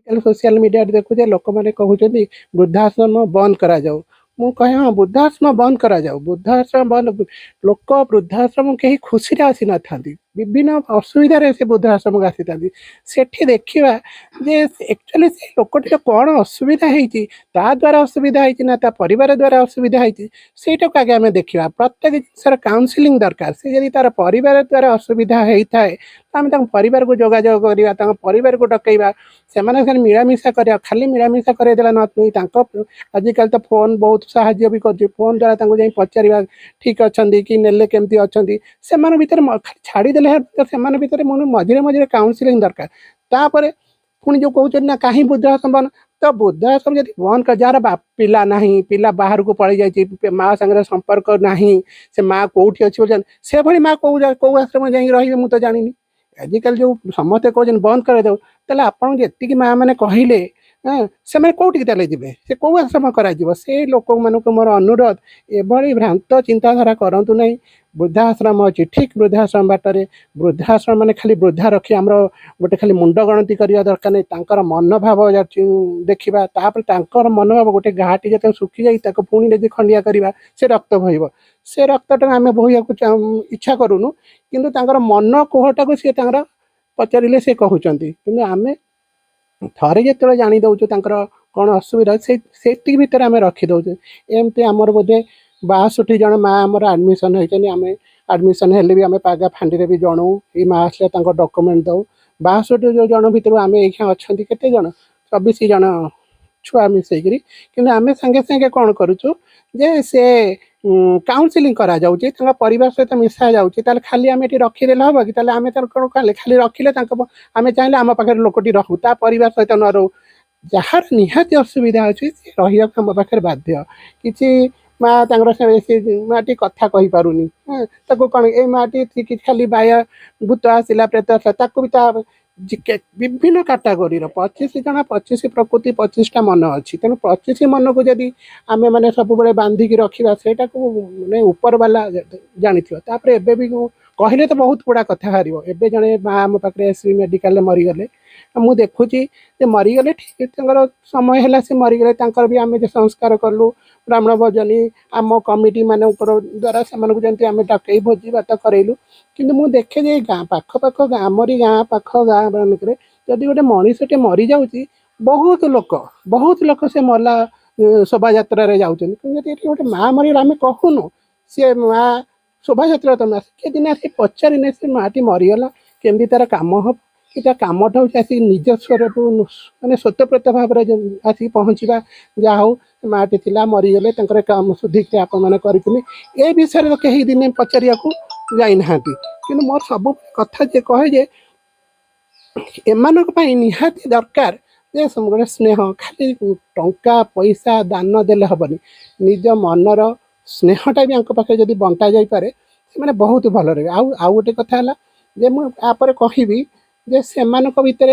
Social media देखुचे लोक मैंने कहते वृद्धाश्रम बंद करा जाऊ मु कहे हाँ वृद्धाश्रम बंद करा जाऊ वृद्धाश्रम बंद लोक वृद्धाश्रम कहीं खुशी आसी न था विभिन्न असुविधार से वृद्धाश्रम आसी था सेठी देखा जे एक्चुअली से लोकटी कौन असुविधा होती द्वारा असुविधा होती ना ता परिवार द्वारा असुविधा होती सेटा को आगे आम देखा प्रत्येक जिनसर काउनसिलिंग दरकार से यदि तार परिवार द्वारा असुविधा होता है तो आम परिवार को जोगाजोग करवा परिवार को डकईवा से मिलामिशा कर खाली मिलामिशा करदेला नहीं आजिकल तो फोन बहुत साहाय्य भी कर फोन द्वारा जाई पचार ठीक अच्छा कि नेले केमती अच्छा से भर छाड़देले से भितर मझे मझे काउनसिलिंग दरकार तापर पुणी जो कहते ना कहीं वृद्धाश्रम बंद तो वृद्धाश्रम जब बंद कर जार पिला ना पिला बाहर को पड़े जाए माँ सागर संपर्क ना से माँ कौटी अच्छी से भाई माँ कौ आश्रम जा रही मुझे तो जानी आजिकल जो समस्ते कहते बंद कर दो तेल आपन जी माँ मैंने कहले हाँ से मैंने कौटी जी से कौ आश्रम कर लोक मान मोर अनुरोध एभली भ्रांत चिंताधारा करूँ ना वृद्धाश्रम अच्छी ठीक वृद्धाश्रम बाटर वृद्धाश्रम मैंने खाली वृद्धा रखी आम गोटे खाली मुंड गणति करवा दरकार नहीं मनोभाव देखा तापर मनोभाव गोटे घाटी जो सुखी जाए पुणी यदि खंडिया करवा से रक्त बहब से रक्तटा आम बहया इच्छा करूनु किंतु मन कोहटा को सी पचारे से कहते कि आम थे जो जानी दौचु कौन असुविधा से भितर आम रखीदे एमती आमर बोधे 62 जन माँ आमर आडमिशन होती आम आडमिशन हेल्ले भी आम पागा फांडी भी जणु ये माँ आसले डॉक्यूमेंट दौ 62 जो जन भितर आम ये अच्छा केते जन 24 जन छुआ मिसेकरी कि आम सांगे सांगे कौन करुचु जे से काउनसिलिंग करा जाउची परिवार सहित मिसा जाउची खाली आम ये रखीदे हम कि आम कौन खाली रखिले आम चाहिए आम पाखे लोकटी रहू ता परिवार सहित न रहू जार निहाती असुविधा अच्छी रहा आम पाखे बाध्य कि माँ माटी कथा कही पारुनी कौन ये माटी खाली बाया भूत आसला प्रेत आसला भी विभिन्न काटागोरी 25 जन 25 प्रकृति 25टा मन अच्छी तेणु 25 मन को जदि आम मैंने सब बांधिकी रखा से मैंने ऊपर वाला जानी एबे भी कहले तो बहुत गुड़ा कथा हार एवं जड़े माँ आम पाखे एसवी मेडिकल मरीगले मु देखुची मरीगले ठीक समय है से मरीगले भी आम जो संस्कार कलु ब्राह्मण भोजनी आम कमिटी मान द्वारा से आम डकई भोजी भात करेलु किंतु मु देखे जे गाँ पाख पाख आमरी गाँ पाख गाँ मानक जदि गोटे मनीषटे मरी जाऊँगी बहुत लोक से मरला शोभा यात्रा जाऊँगी गोटे माँ मरीगला आम कहूनु सी माँ शोभा यात्रा तुम के दिन आस पचारे से माँटी मरीगला केमती तार कम हम कि कमटा हूँ आसिक निजस्वर मानने स्वतःप्रत भाव आसिक पहुँचा जहाँ हूँ माटी थी मरीगले कम शुद्धिक आपण मैंने करें ये विषय तो कहीं दिन पचारिया जाना कि मोर सब कथा जे कहे जे एमान निहाती दरकार जे गोटे स्नेह खाली टंका पैसा दान देले हेनी निज मनर स्नेहटा भी पाखे जब बंटा जापे से बहुत भल रहे आउ गोटे कथा है जे मुझे कहबी जे से भितर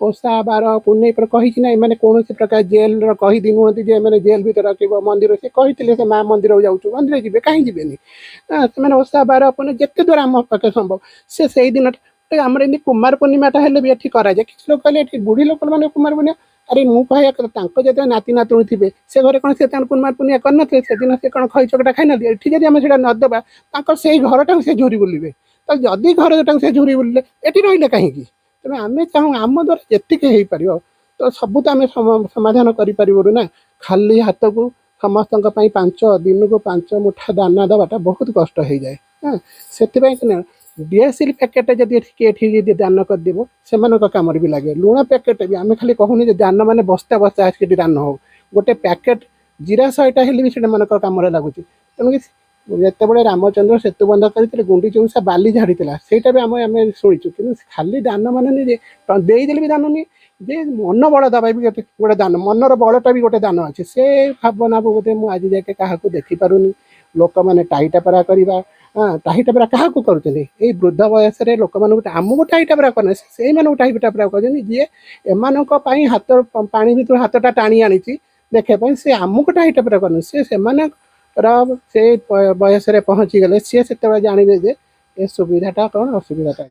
ओषा बार पुण्य पर कही ना मैंने कौन प्रकार जेल कही नुहति जे मैंने जेल भर रख मंदिर से कहते से माँ मंदिर जाऊँ मंदिर जी कहीं जीवेनि से ओषा बार पुण्य जिते द्वारा आम पाखे संभव से दिन आम कुमार पूर्णिमाटा हेल्ले भी ये कराए कि लोग कहले बुढ़ी लोक मैंने कुमार पूर्णिमा अरे मुझे कहया जो नाती नातुणी थे से घरे कौन से कुमार पूर्णिमा करन से दिन से कौन खई चकटा खाई ना ये जब आम से नदेबा से घरटा से झुरी बुलिबे तो जदि घर जोटा से झुरी बुलिले ये रही कहीं तेना आम चाहूँ आम द्वारा जी हो तो सबू तो आम समाधान करूँ ना खाली हाथ को समस्त 5 दिन को 5 मुठा दाना दवाटा बहुत कष्ट हो जाए हाँ से डीएसएल पैकेट जब ये दान करदेव से कम भी लगे लुण पैकेट भी आम खाली कहूनी दान मैंने बस्ता बस्ता आसिक दान हो गोटे पैकेट जीरा 100टा हेल्ले भी से कम लगुच तेणुक जिते रामचंद्र सेतु बंध करते गुंडी चौसा बाली झाड़ी से भी आम शुणुचु कि खाली दान माने देदेले भी दान नहीं जे मन बड़ दबा भी गोटे दान मनर बड़टा भी गोटे दान अच्छे से भावना बोधे मुझे जाके क्या देखिपारूनी लोक मैंने टाईटापरा करवा हाँ टाईटापरा क्या करुँचे वृद्ध बयस लोक मैंने आमको टाईटापरा करना से टाईटापरा कर जी एम हाथ पा भर हाथटा टाणी आनी देखापी से आमको टाईटापरा करना से बयस पहुँची गले सी से जानवे जे ए सुविधाटा कौन असुविधाटा।